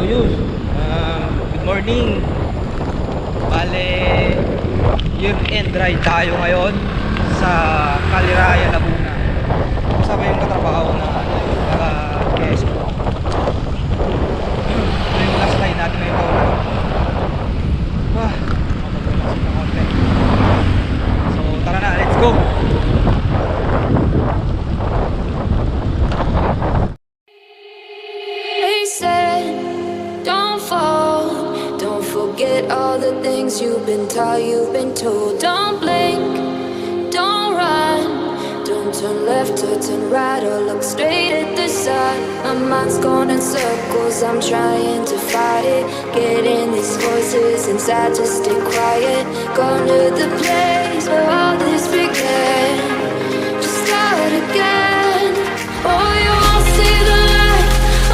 yun, good morning. Bale, year-end ride tayo ngayon sa Caliraya, Laguna. Kasama yung katrabaho na guest. Ito yung last ride natin ngayong taon na. Mapagpalasip na konti. So tara na, let's go. They said, don't fall, don't forget all the things you've been taught, you've been told. Don't blink, don't run, don't turn left or turn right or look straight at the sun. My mind's going in circles, I'm trying to fight it. Getting these voices inside to stay quiet. Going to the place where all this began. Just start again. Oh, you won't see the light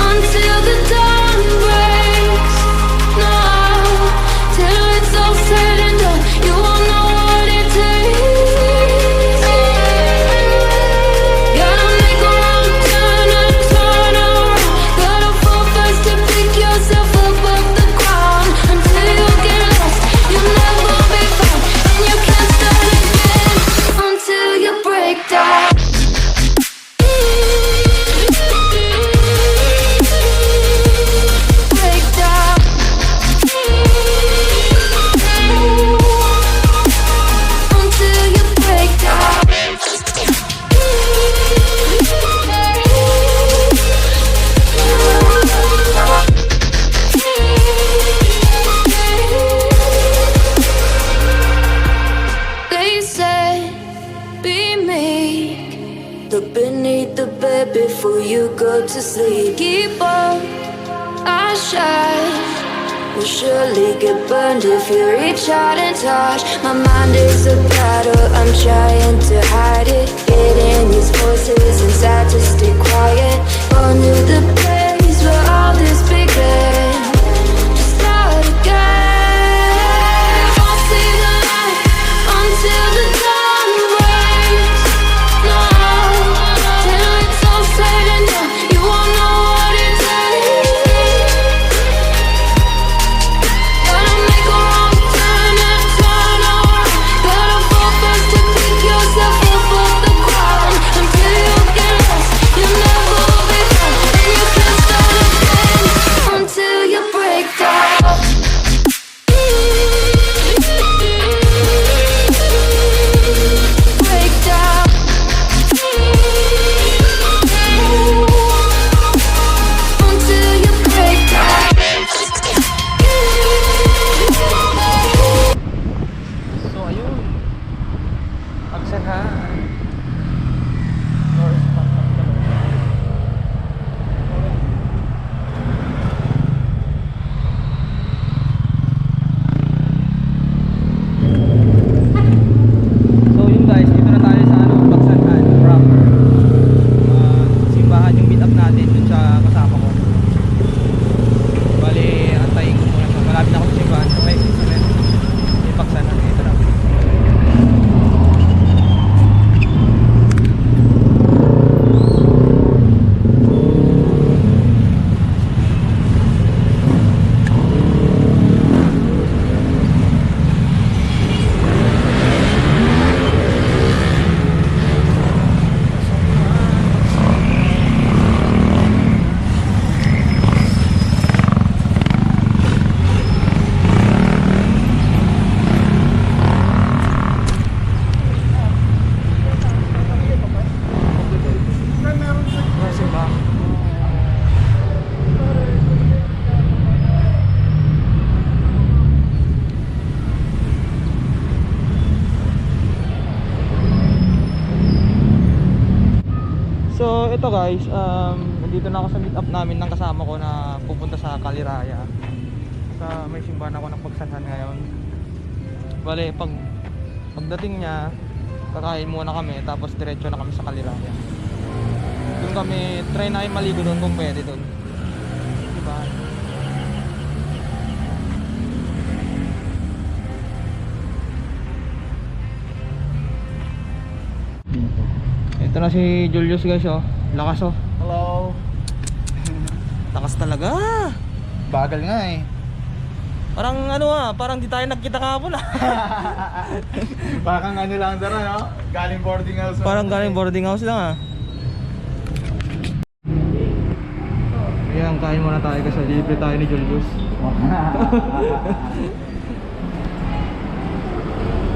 until the dawn breaks. No, till it's all said and done, you won't know what it takes. Gotta make a wrong turn and turn around. Gotta fall fast to pick yourself up off the ground. Until you get lost, you'll never be found. And you can't start again until you break down. They say, be meek. Look beneath the bed before you go to sleep. Keep on, I shine. Will surely get burned if you reach out and touch. My mind is a battle, I'm trying to hide it. Getting these voices inside to stay quiet. On to the place where all this began. Just start again. Won't see the light until the dawn breaks. No, till it's all said and done, you won't know what it takes. Gotta make a wrong turn and turn around. Gotta fall fast to pick yourself up off the ground. Until you get lost, you'll never be found. And you can't start again until you break down. Break down. Until you break down. So ayun, aksan ha. So yun guys, dito na tayo sa Baksanhan proper. Simbahan yung meet up natin dun sa kasama ko. Bali, antayin ko muna siya. Malapit na ako sa simbahan. Okay, yung Baksanhan. Ito na. Simbahan. So ito guys, nandito na ako sa meet up namin ng kasama ko na pupunta sa Caliraya. Sa may simbahan ako ng Baksanhan ngayon. Bale, pagdating niya, kakain muna kami tapos diretso na kami sa Caliraya. Doon kami, try na kayo maligo doon kung pwede doon. Diba? Ito na si Julius guys oh. Lakas oh. Hello. Lakas talaga. Bagal nga eh. Parang ano parang di tayo nagkita kahapon Parang ano lang dara, no? Galing boarding house. Parang galing boarding house lang Ayan, kain muna tayo kasi libre tayo ni Julius.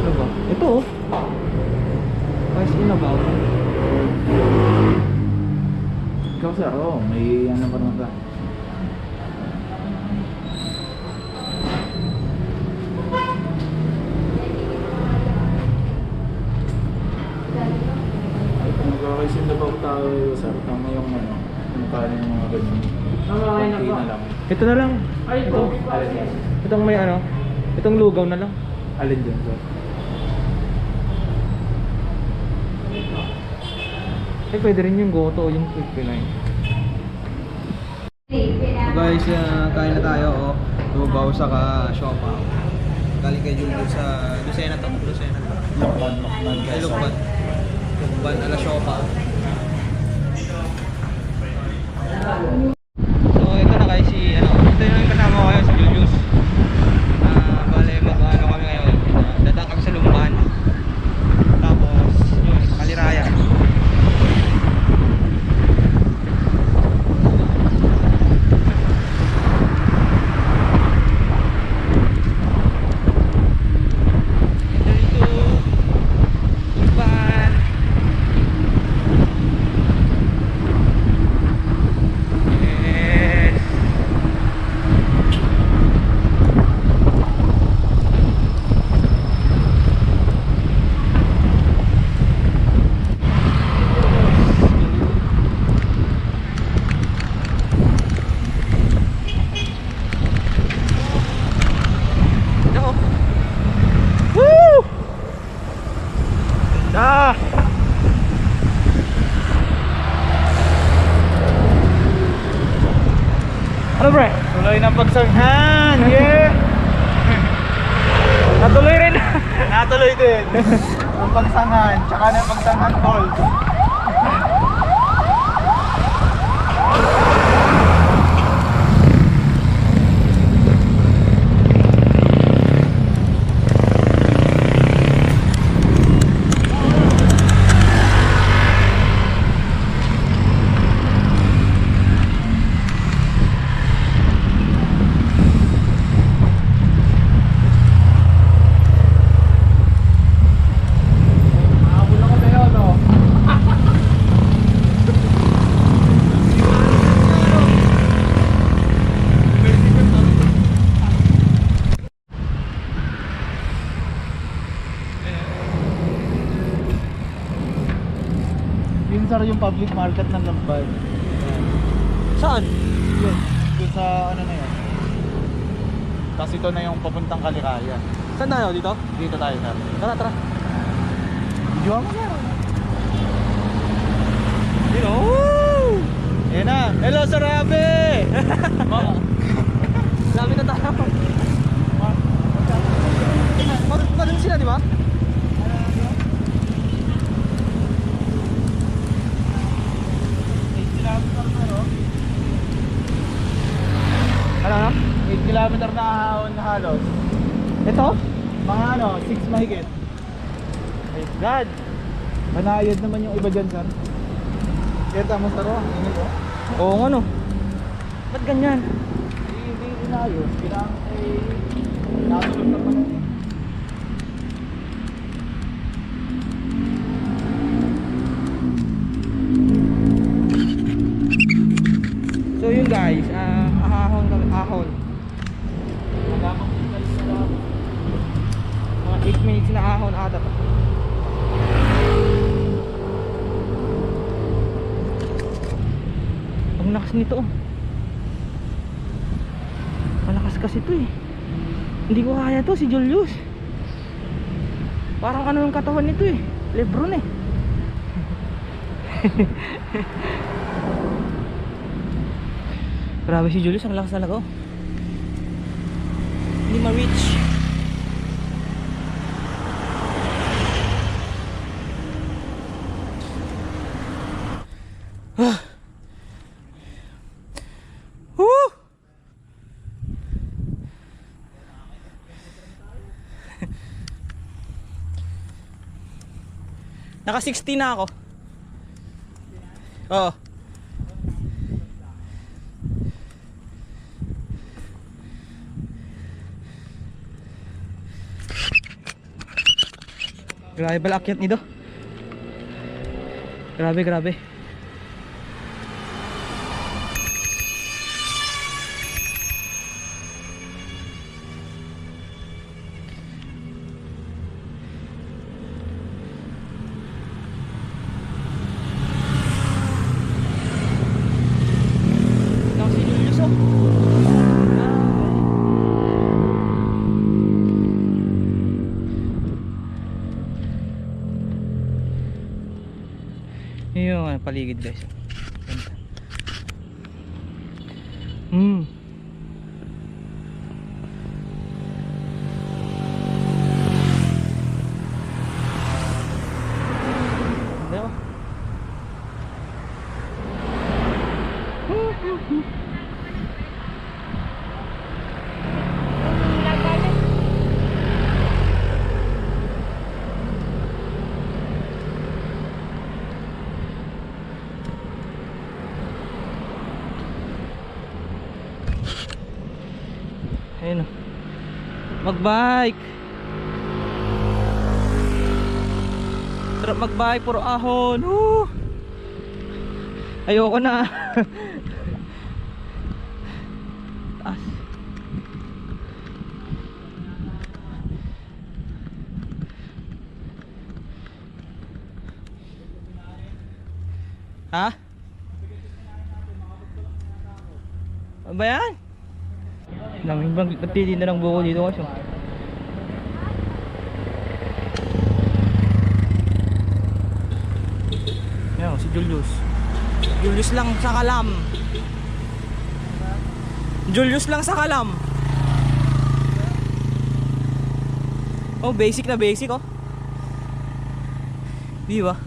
Ano ba? Ito Rice in a bowl. Ikaw sir, may ano pa naman ka? Magkakaisin na ba tayo sir? Tama yung ano, yung kanin ng mga ganyan. Konti na lang. Ito na lang. Ito. Alin yan? Itong may ano. Itong lugaw na lang. Alin dyan sir? Pwede rin yung goto, yung 59. So guys, kain na tayo lugaw saka siopa. Galing kay Julio sa Lucena to. Lucena to. Lukban, lukban. Ay, lukban. Lukban ala siopa. So ito na guys, ito yung kasama ko ngayon si Julius. Bale mag-ano kami ngayon. Dadaan kami sa Lumban. Tapos yun, Kaliraya. Ano bre? Tuloy ng pagsanghan! Yeah! Natuloy rin. Natuloy din! Ang pagsanghan, tsaka ng pagsanghan gold. Yun sir yung public market ng Lamban. Saan? Yun, yun sa ano na yun. Kasi ito na yung papuntang Kaliraya. Saan tayo? Dito? Dito tayo sir. Tara, tara. Video mo sir. Dito. Yan na. Hello, Sir Abe! Dami na tayo. Magaling sila, di ba? Ano na? 8 kilometer na ahon na halos. Ito? Mga ano, 6 mahigit. My God! Manayad naman yung iba dyan sir. Kita mo sir, ang init oh. Oo nga no. Ba't ganyan? Hindi inayos. Kailangan ay natulog naman. So yun guys, ahon kami, ahon. Mga 8 minutes na ahon ata to. Ang lakas nito oh. Malakas kasi ito eh. Hindi ko kaya to si Julius. Parang ano yung katawan nito eh. Lebron eh. Grabe si Julius, ang lakas talaga oh. Hindi ma-reach. Naka 60 na ako. Oo. Grabe pala akyat nito. Grabe, grabe. Nang si Julius, oh. Yun yung paligid guys. Diba? Ayun o. Magbike. Sarap magbike, puro ahon. Woo! Ayoko na. Taas. Ha? Ano ba yan? Daming bang nagtili na ng buko dito kasi. Yan si Julius. Julius lang sa kalam. Julius lang sa kalam. Oh, basic na basic oh. Di ba?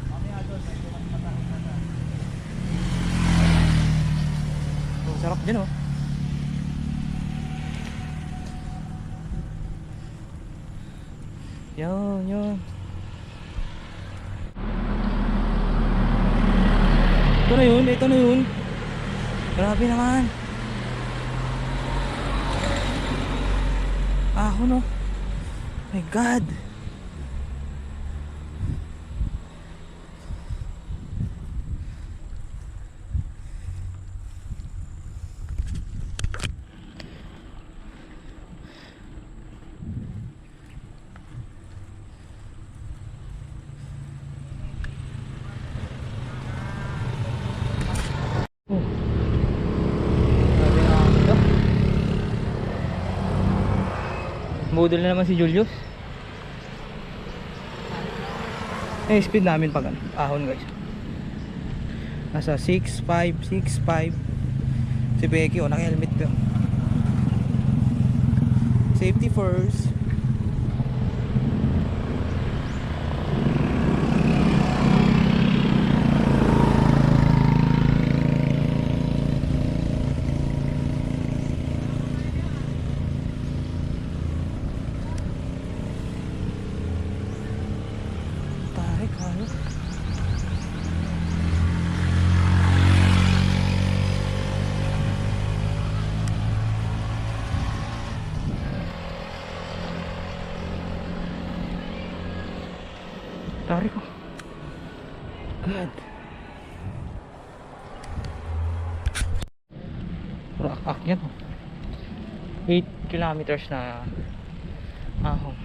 Oh, sarap din oh. Yun, yun. Ito na yun, ito na yun. Grabe naman. Ahon, oh. My God. Budol na naman si Julius. Eh, speed namin pag ahon guys. Nasa 6.5, 6.5. Si Becky, oh, naka-helmet ka. Safety first. Tari ko. God. Pero akyat oh. 8 kilometers na ahon.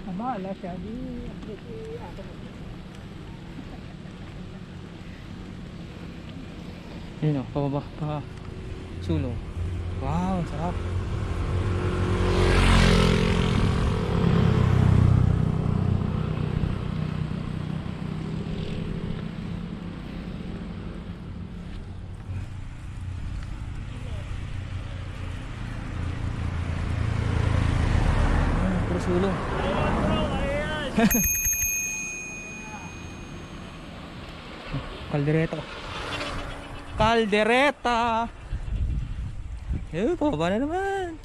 Abala siya di ako. Yun o, pababa, pa sulong. Wow, sarap. Puro sulong. Kaldereta. Caldereta. Pababa na naman.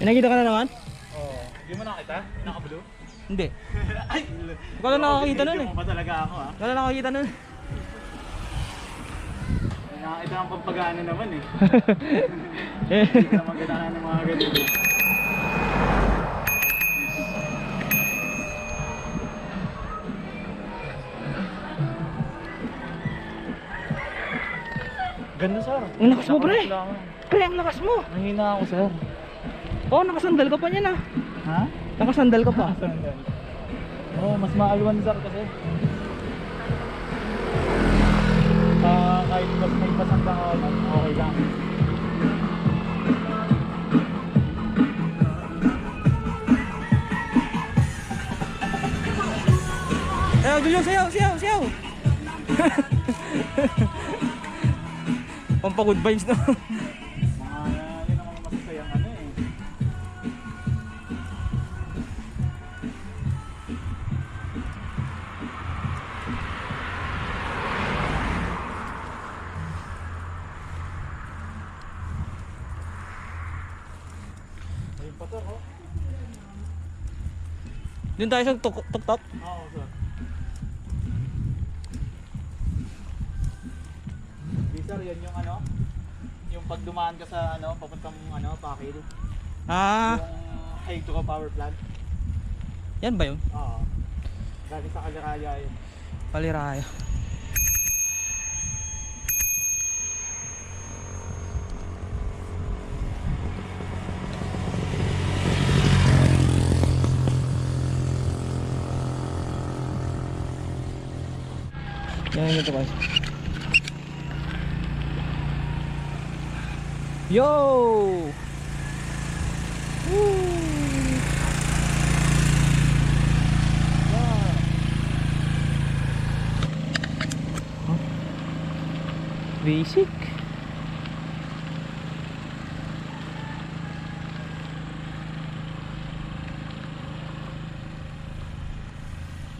Nakita ka na naman? Oo. Hindi mo nakita? Naka-blue? Hindi. Ay! Ikaw lang nakakita nun eh. Hindi mo pa talaga ako ah. Ikaw lang nakakita nun. Nakakita ang pampagana naman eh. Hindi ka naman ganahan ng mga ganito. Ganda sir. Ang lakas mo pre. Pre, ang lakas mo. Nangina ako sir. Oo, nakasandal ka pa niyan ah. Ha? Nakasandal ka pa. Oo, mas maalwan sir kasi. Kahit mas may pasang ka okay lang. Ayaw, Julio, sayaw, sayaw, sayaw. Pampagood vibes na. Yun ang mga masasayang ano eh. Ayun pa sir oh. Doon tayo sa tuk-tuk. Oo sir. Di sir, yan yung ano, yung pag dumaan ka sa ano, papuntang ano, Pakil. Ah, Yung hydro power plant. yan ba yun? Oo. Galing sa Caliraya yun. Paliraya. Yan yung ito guys. Yo! Woo! Wow! Huh? Basic.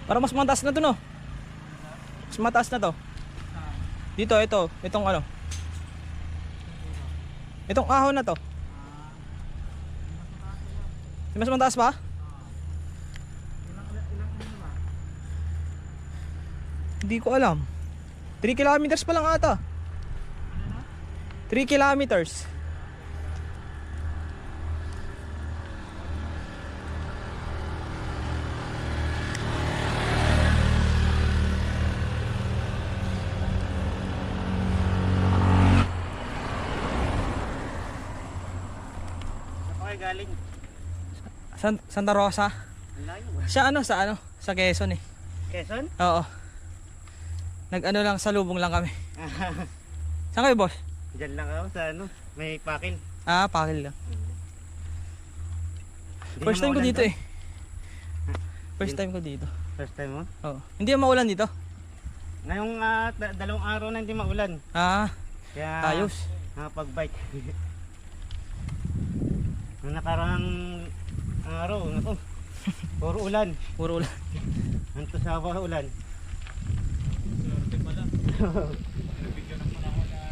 Para mas mataas na to no? Mas mataas na to. Dito, itong ano. Itong ahon na to. Mas mataas pa? Hindi ko alam. 3 kilometers pa lang ata. 3 kilometers. Galing. Santa Rosa. Layo. Sa Quezon eh. Quezon? Oo. Nag-ano lang, salubong lang kami. Saan kayo boss? Diyan lang ako sa ano, may Pakil. Ah, Pakil lang. Hindi First na time ko maulan dito to. eh. First time ko dito. First time mo? Oo. Hindi na maulan dito. Ngayong dalawang araw na hindi maulan. Ah, Kaya ayos. nakapag-bike. Nung nakarang araw, naku, puro ulan. Puro ulan. Anto sawa ulan.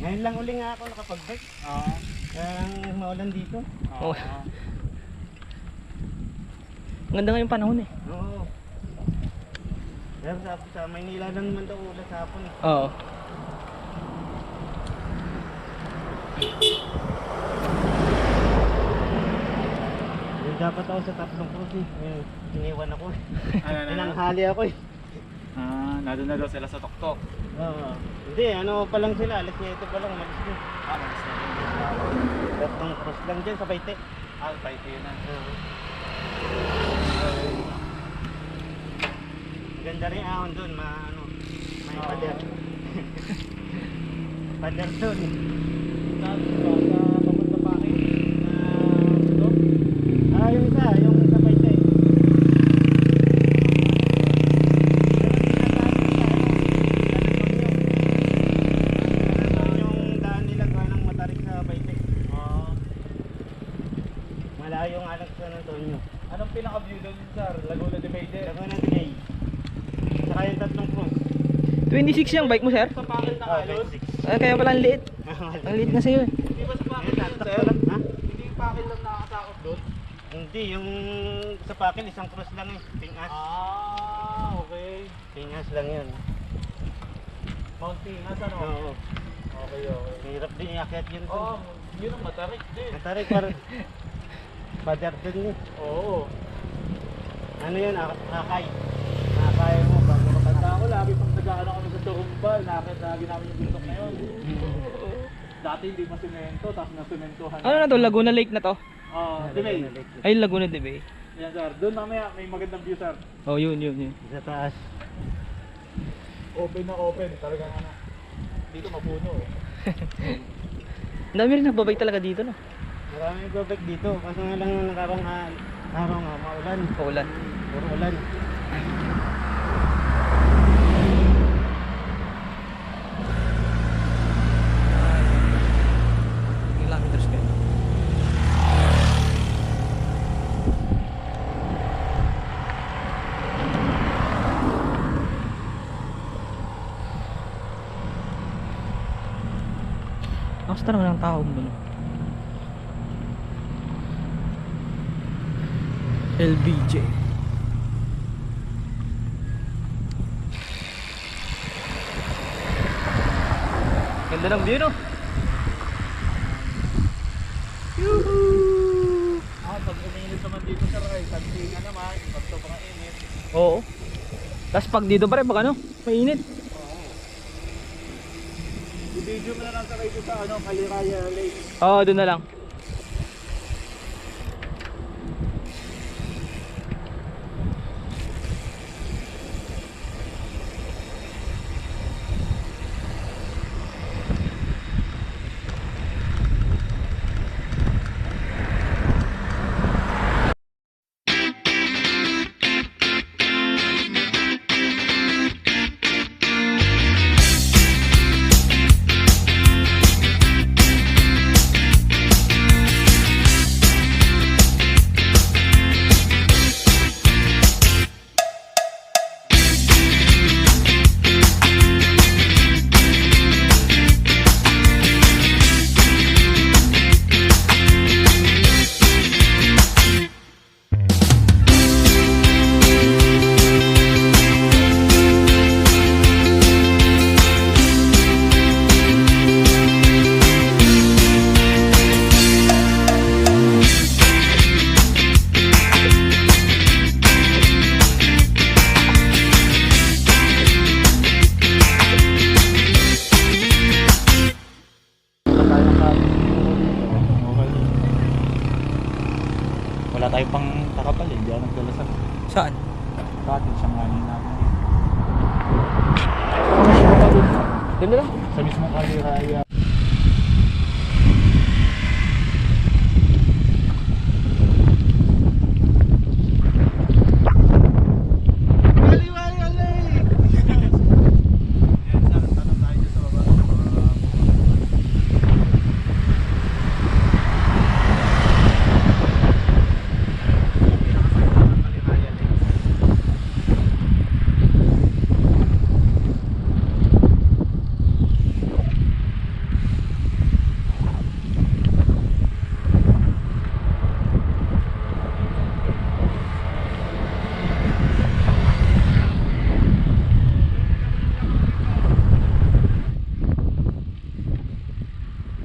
Ngayon lang uli nga ako nakapag-bike. Oo. Kaya maulan dito. Oo. Ganda nga yung panahon eh. Oo. Pero sa Maynila lang naman daw ulan sa hapon eh. Oo. Dapat ako sa tatlong cross eh. Iniwan ako. Tinanghali ako eh. Nandun na daw sila sa tuktok. Oo. Hindi, ano pa lang sila. Alas 7 pa lang. Umalis ko. Mas na rin. Tatlong cross lang dyan sa Baite. Baite yun na. Oo. Ganda rin ahon doon, may pader. Pader doon. Papunta pa akin. Ito. Yung isa, yung sa Paitay. Yung daan nila gawa ng Matarik sa Paitay. Malayo ang anak sa Antonio. Anong pinaka-view doon, sir? Laguna Divider. Laguna de Bay. Saka yung tatlong cruise. 26 yung bike mo, sir? Sa pakil na kalon? Ay, kaya pala ang liit. Ang liit na sa'yo eh. Hindi ba sa pakil lang, sir? Ha? Hindi yung pakil lang nakakasakot doon? Hindi, yung sa Pakil isang cruise lang eh. Pingas. Okay. Pingas lang yun. Mount Pinas, ano? Oo. Okay. Hirap din iakyat yun. Yun ang Matarik din. Matarik par. Pader din eh. Oo. Ano yun? Akay. Akay mo. Bago ka Tanda ko, lagi pang nag-ano kami sa Turumbal, nakita namin yung bundok na yun. Dati hindi pa semento, tapos na-sementohan. Ano na to? Laguna Lake na to? Dimay. Ay, Laguna de Bay. Yan, sir. Doon mamaya may magandang view, sir. Oh, yun. Sa taas. Open na open. Talagang ano. Dito mapuno eh. Ang dami rin nagbabike talaga dito, no? Maraming gobek dito. Kaso nga lang nakarang araw nga maulan. Paulan. Puro ulan. Kilometers kayo. Basta naman ang tao mo. LBJ. Ganda ng view, no? Yuhuu! Pag uminit naman dito, sir, ay kantinga naman. Pag sobrang init. Oo. Tapos pag dito pa rin, baka ano, mainit. I-video mo na lang sa kayo sa Kaliraya Lake. Oo, doon na lang. Wala tayo pang takapal eh. Hindi ako nagdala sa Saan? cottage ang kanin namin. Doon na lang. Sa mismong Kaliraya.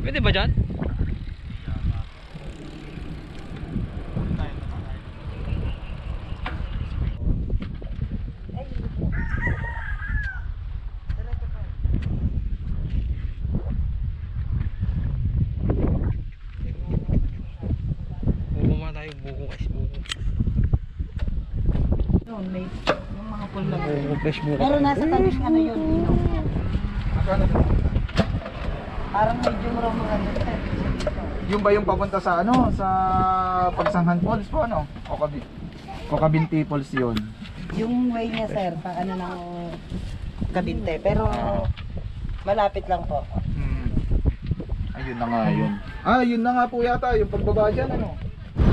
Pwede ba dyan? Bumaba tayo, buko guys, buko. may yung mga full na. Fresh bukas. Pero nasa tamis ano yun, inom. Parang medyo raw mga ano. Yung ba yung papunta sa ano, sa Pagsanghan Falls po ano? O Kabinti Falls yun. Yung way niya sir, pa ano ng Kabinte. Pero malapit lang po. Ayun na nga yun. Yun na nga po yata, yung pagbaba dyan ano.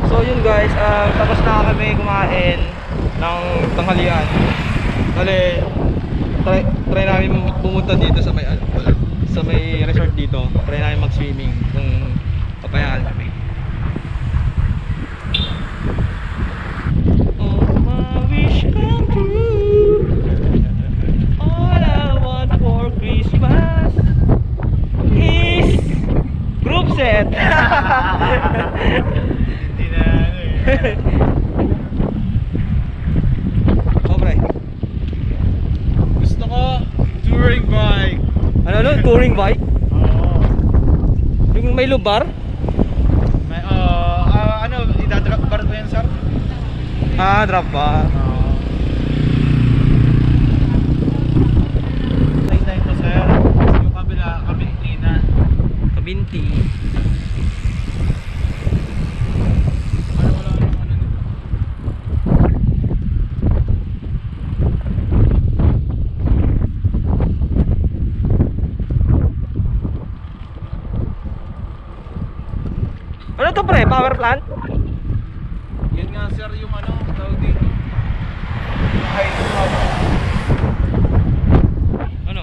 So yun guys, tapos na kami kumain ng tanghalian. Bale, try namin pumunta dito sa may resort dito. Try namin mag-swimming kung papayagan kami. Oh, my wish come true. All I want for Christmas is group set. Hindi na ano eh. Sobre. Gusto ko touring bike. Ano touring bike? Oo. Yung may lubar? May ano, idadrop bar ko yan, sir? Drop bar. Tay ko, sir. Yung kabila, Kabinti na. Kabinti. Wala nang ano nito. Ano to pre? Power plant? Yan nga, sir, yung ano, tawag dito. Yung Ano?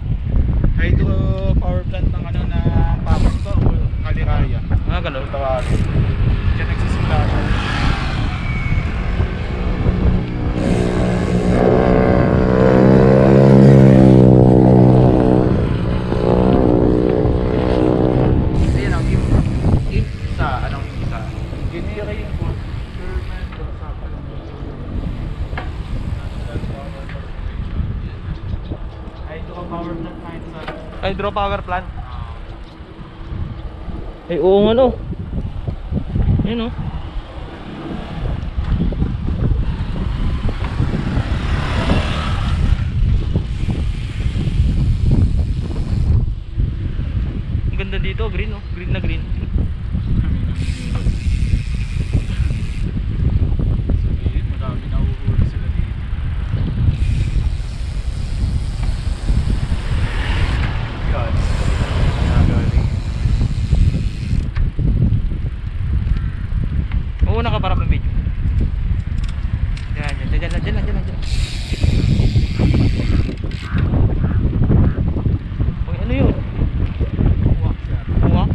hydro power plant ng ano na Papas to, o Kaliraya. Ganun. Tawagin. Diyan nagsisimula siya. Ayan ang yung isa, anong isa? Ginira yung procurement kung sa hydro power plant kahit sa Hydro power plant. Eh oo nga no. Yun oh. Ang ganda dito, green oh. Green na green. sabihin, marami na uhuli sila dito. Yan. Nagaling. Uuna ka para mag-video. Diyan. Uy, ano yun? Uwak siya. Uwak?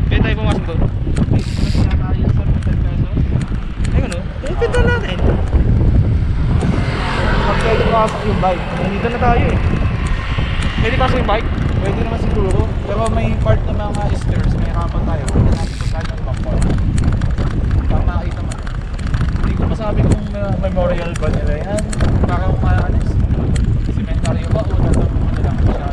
Kaya tayo pumasok doon. Ayun oh. Punta natin. Pag pwede makasok yung bike. Nandito na tayo eh. Pwede pasok yung bike? Pwede naman siguro. Pero may part na mga stairs, may harapan tayo. Pwede natin puntahan yung ibang part. Para makakita man. Hindi ko masabi kung memorial ba nila yan. Para kung maalis. Cementaryo ba o ano lang siya.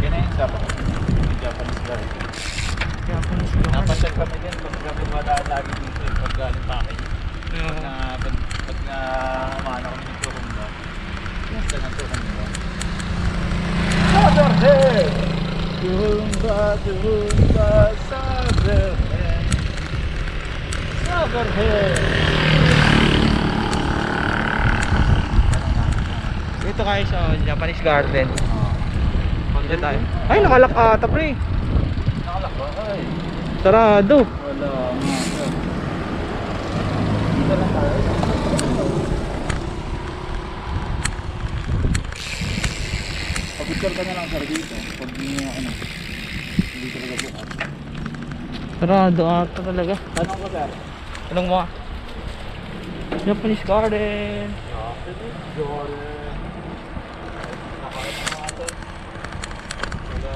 Yan na yun sa Japanese guy. Japanese guy. Napasyal kami din pag kami madaan lagi dito eh, pag galing pa kayo. Pag na umana kami ng Turumba. Yes, ng Turumba. Summerhead! Turumba, Summerhead! Summerhead! Ito kayo sa Japanese garden. Dito tayo. Ay, nakalak ata pre. Nakalak ba? Ay, Sarado. wala nga. Dito lang tayo. Pag-picture ka na lang sir dito. Pag hindi talaga bukas. Sarado ata talaga. Tanong ko sir. Anong mo? Japanese garden. Jordan. Nakakita mo natin. Wala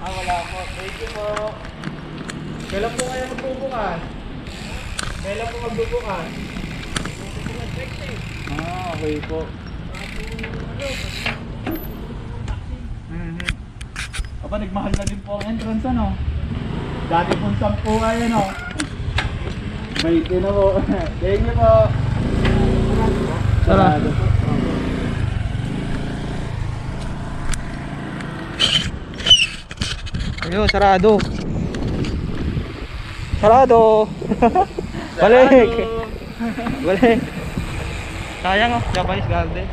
Wala po. Thank you po. Kailan po kayo magbubukas? Kailan po magbubukas? Okay po. Aba, nagmahal na din po ang entrance, ano? Dati pong 10 ay, ano? May na po. Thank you po. Tara. Ayun, sarado. Sarado. Balik. Balik. Sayang oh, Japanese garden.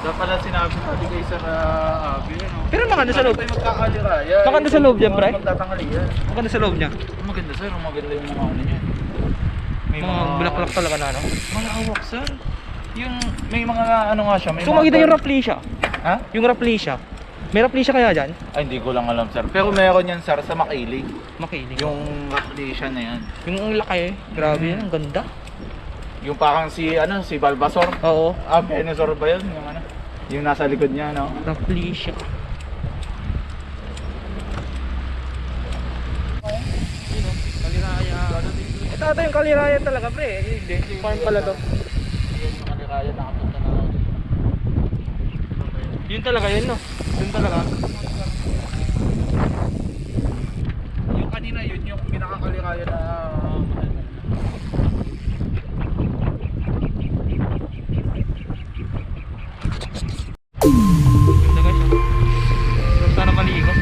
Dapat pala sinabi natin kay Sir Abby, ano? Pero maganda sa loob. Tayo magkakaliraya. Maganda sa loob yan, pre? Magtatangalian. Maganda sa loob niya. Maganda sir, maganda yung mga ano niya. May Mga bulaklak talaga na, no? Mga awak sir. Yung may mga ano nga siya, may So makita yung Rafflesia. Ha? Yung Rafflesia. May Rafflesia kaya dyan? Ay, hindi ko lang alam sir. Pero meron yan sir sa Makiling. Makinig. Yung Rafflesia na yan. Yung ang laki, grabe yan, ang ganda. Yung parang si Balbasor. Oo, Venusaur ba yun? Yung ano? Yung nasa likod niya, no? Rafflesia. Yun oh, kaliraya. Ito yung kaliraya talaga, pre. Hindi, farm pala to. Yung kaliraya nakapunta na ako. Yun talaga yun, no? Yun talaga. Yung kanina, yun yung pinakakaliraya na Ganda guys, oh. Pero sana maligo.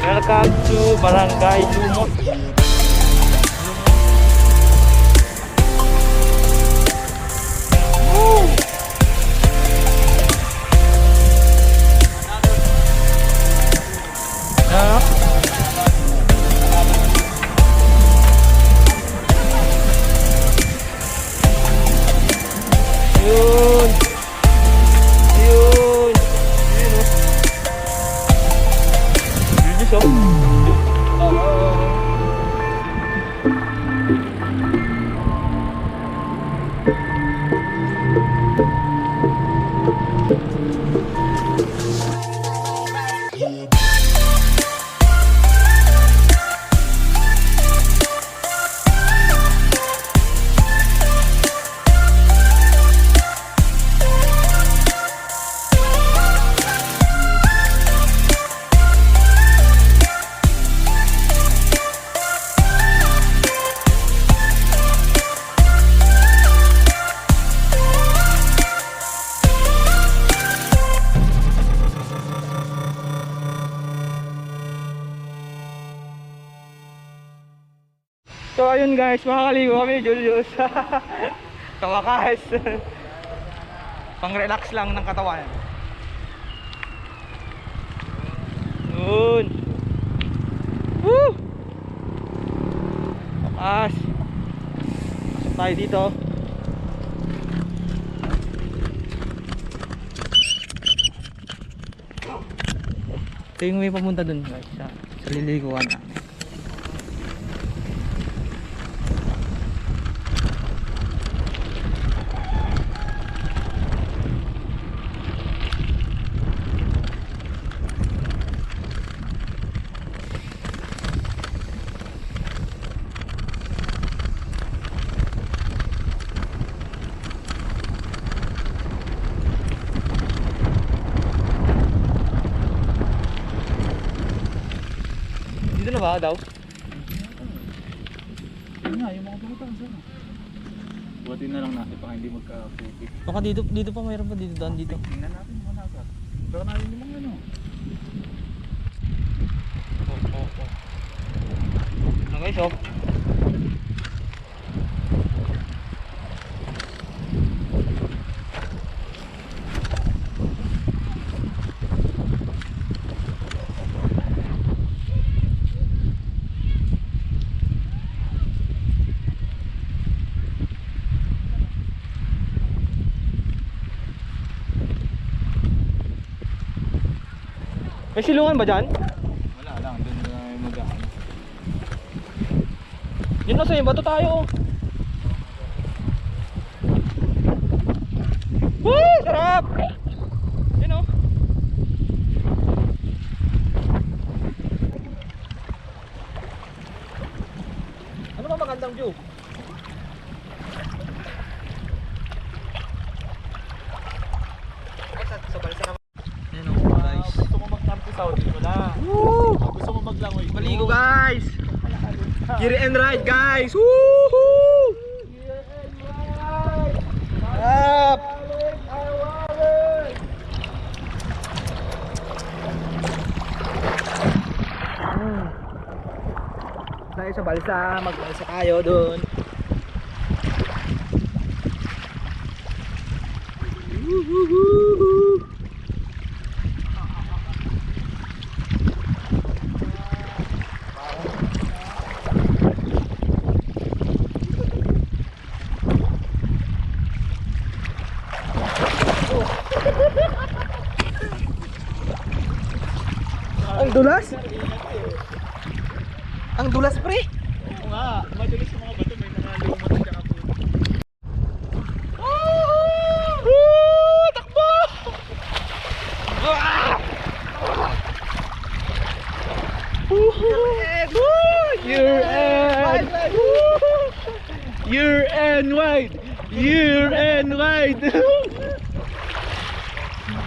Welcome to Barangay Lumot. Woo! Yun. Yun. Yun oh. Yun oh. So ayun guys, makakaligo kami, Julius. Kawakas. Pang relax lang ng katawan. Yun. Woo! Kawakas. Pasok tayo dito. Ito yung may pamunta dun guys, sa liliguan na. Dito na ba daw? Yun nga, yung mga butang sir. Buti na lang natin baka hindi magka-putik. Baka dito pa mayroon pa dito daan dito. Tingnan natin mga nagat. Pero natin yung mga ano. Ano guys, oh. May silungan ba dyan? Wala lang, doon na yung mag-ano. Yun lang sa'yo, bato tayo. Sarap! Yun o. Ano ba magandang view? Sa balsa naman. Yan o guys. Gusto mo mag-camp sa Saudi, wala. Woo! Gusto mo maglangoy. Maligo guys! Year end ride guys! Woohoo! Sarap! Tayo sa balsa, magbalsa tayo dun. Woohoo! Ang dulas? Ang dulas pre? Oo nga, madalas yung mga bato, may mga lumot at saka po. Takbo! Year end! Year end wide! Year end wide!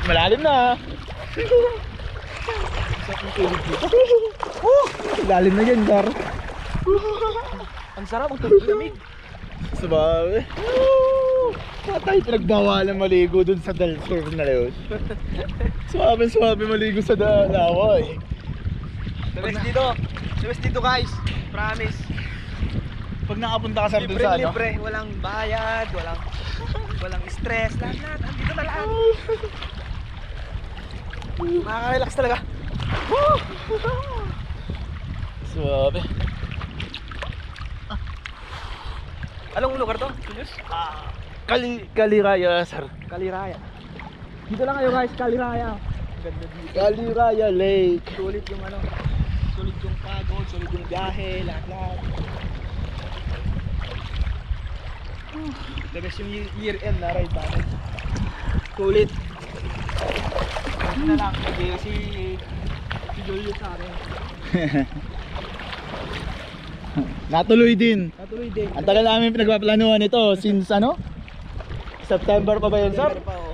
Malalim na. Lalim na yan, Gar. Ang sarap, ang tubig. Sababi. Patay, pinagbawalan maligo dun sa Dalsurf na yun. Suwabe maligo sa lawa eh. The best dito guys. Promise. Pag nakapunta ka sa dun Libre, sa ano? libre. Walang bayad, walang stress. Lahat. Andito na lahat. Nakaka-relax talaga. Suwabe. Anong lugar to? Kaliraya, sir. Kaliraya. Dito lang kayo guys, Kaliraya. Ganda dito. Kaliraya Lake. Sulit yung sulit yung pagod, sulit yung biyahe, lahat. The best yung year end na ride natin. Sulit. Na lang, si Julio sa akin. Natuloy din. Natuloy din. Ang tagal namin pinagpaplanuhan ito since ano? September pa ba yun, sir? Pa, oh.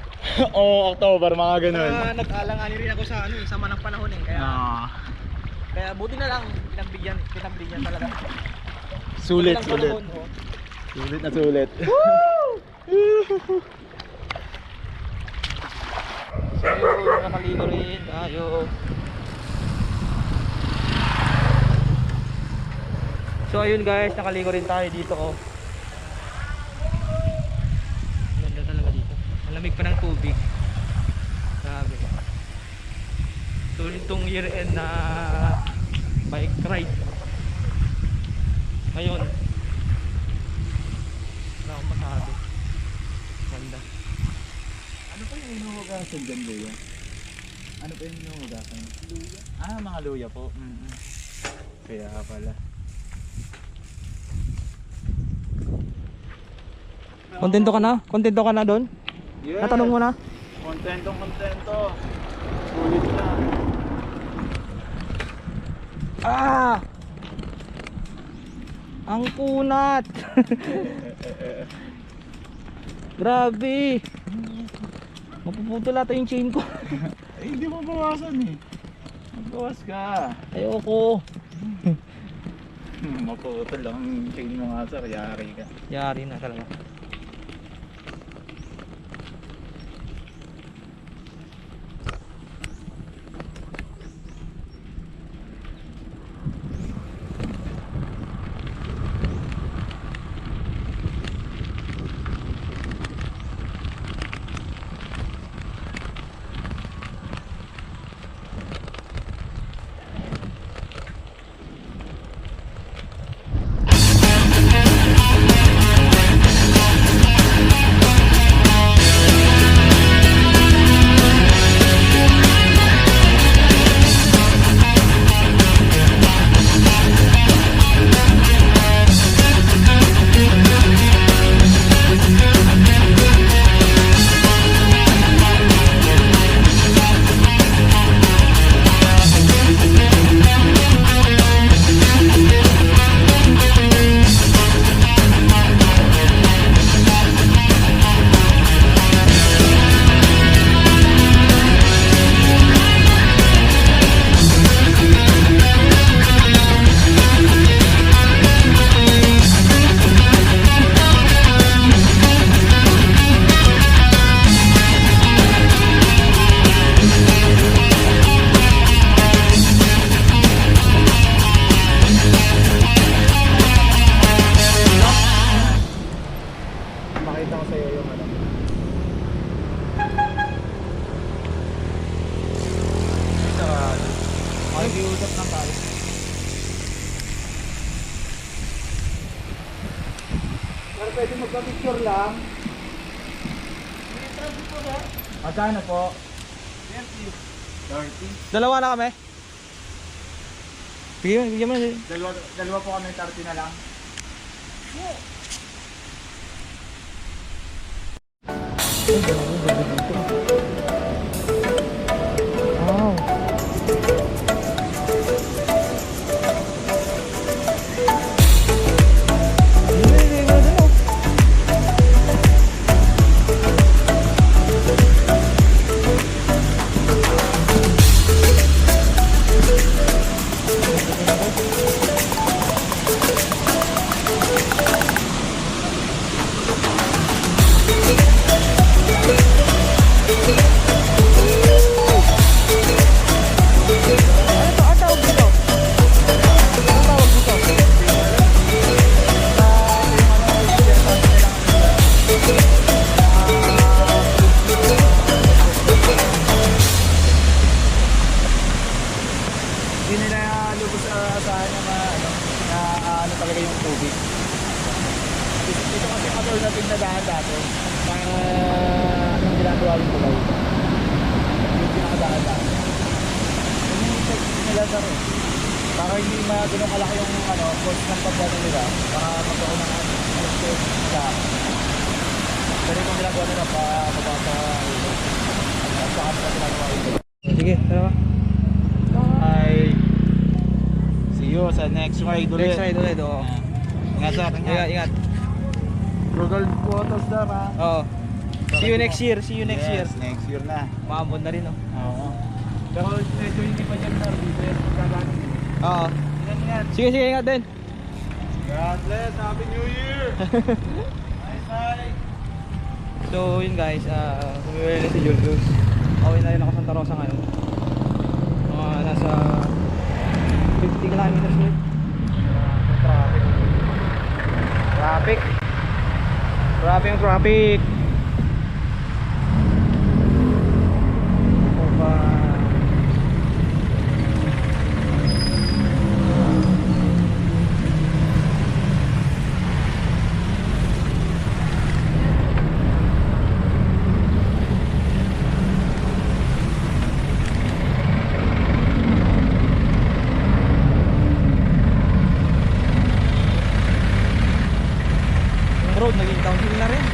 O October, mga ganun. Nag-alanganin rin ako sa sama ng panahon eh. Kaya Ah, kaya buti na lang pinagbigyan talaga. sulit, Ilang sulit. panahon, oh. Sulit na sulit. So yun, nakaligo rin tayo. So ayun guys, nakaligo rin tayo dito oh. Ganda talaga dito. Malamig pa ng tubig. Grabe. Sulit tong year end na bike ride. Ngayon. Wala akong masabi. Ganda. Ano pa yung inuhugasan dyan, Luya? Ano pa yung inuhugasan? Luya? Ah, mga luya po. Kaya pala. Kontento ka na? Kontento ka na doon? Yeah. Natanong mo na? Kontento. Sulit na. Ah! Ang kunat! Grabe! Mapuputol ata yung chain ko. Eh, hindi mo bawasan eh. Magbawas ka. Ayoko. Maputol lang ang chain mo nga, sir. Yari ka. Yari na talaga. Nakiusap lang tayo. Pero pwede magpa-picture lang. Magkano po? 30. Dalawa na kami. Bigyan mo. Dalawa po kami, 30 na lang. Wow. Hindi nila lubos sa asahan na ano talaga yung tubig. Ito kasi alternative na daan dati para anong ginagawa yung tulay. Yung pinakadaan dati. Yun yung technique nila sa rin. Para hindi ganun kalaki yung cost ng pagbuhat nila. Para magkaroon ng nila. Pero yung ginagawa nila pa mabasa ulo. At saka nila ginagawa ulo. Sige, tara. Ay, see you sa next ride ulit. Next ride ulit, oo. Ingat sa akin Ingat, ingat. Google photos na ha. Oo. See you next year, see you next year. Yes, next year na. Maambon na rin, oh. Oo. Pero medyo hindi pa dyan na dito. Kaganin. Oo. Ingat. Sige, sige, ingat din. God bless. Happy New Year. Bye bye. So, yun guys, kumiwala na si Julius. Away na rin ako Santa Rosa ngayon. Mga nasa 50 kilometers ulit. Traffic. Traffic. Grabe yung traffic. Opa. Yung road naging downhill na rin.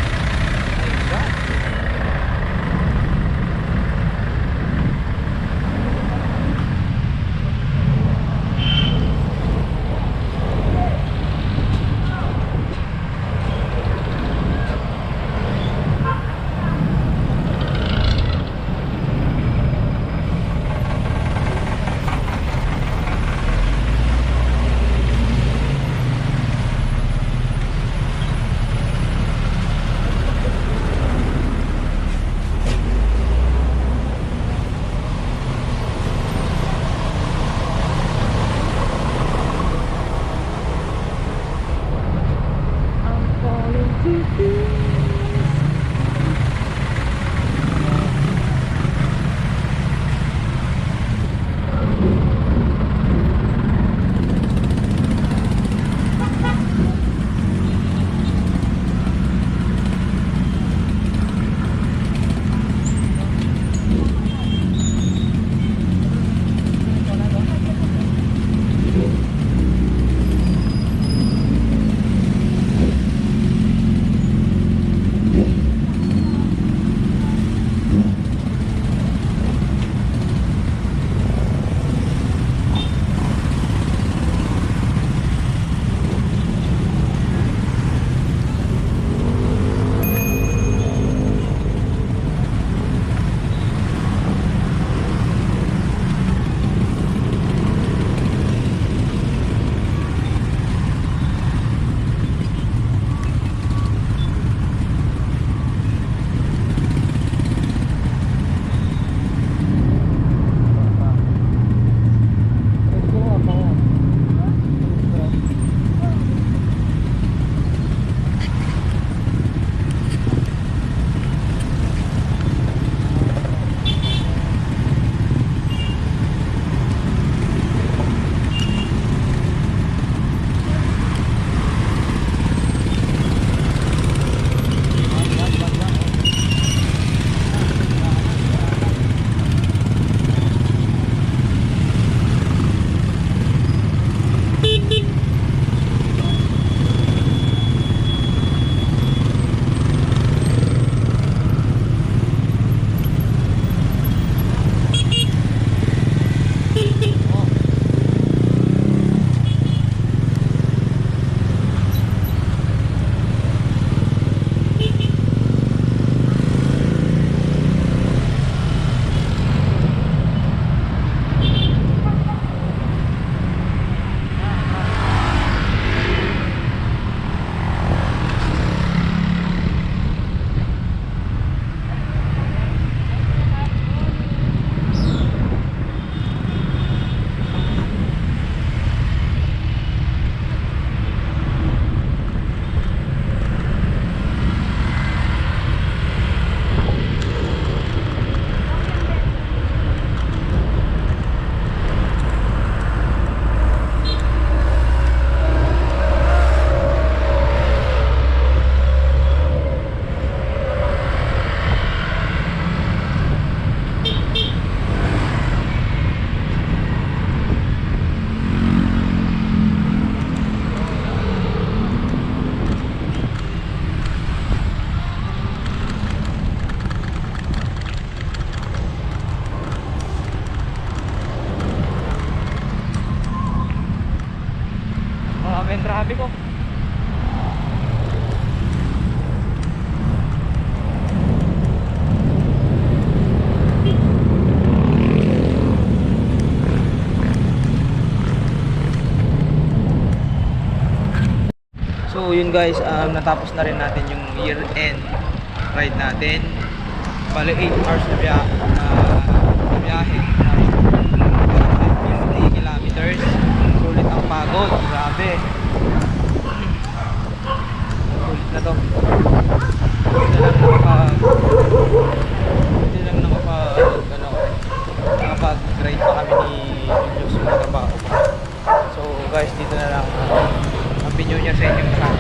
sabi ko. So yun guys, natapos na rin natin yung year end ride natin. Bale 8 hours na biyahe. 150 kilometers. Sulit ang pagod, grabe. Sulit na to. Hindi lang nakapag-ride pa kami ni Julius sa trabaho. So guys, dito na lang. Happy New Year sa inyong lahat.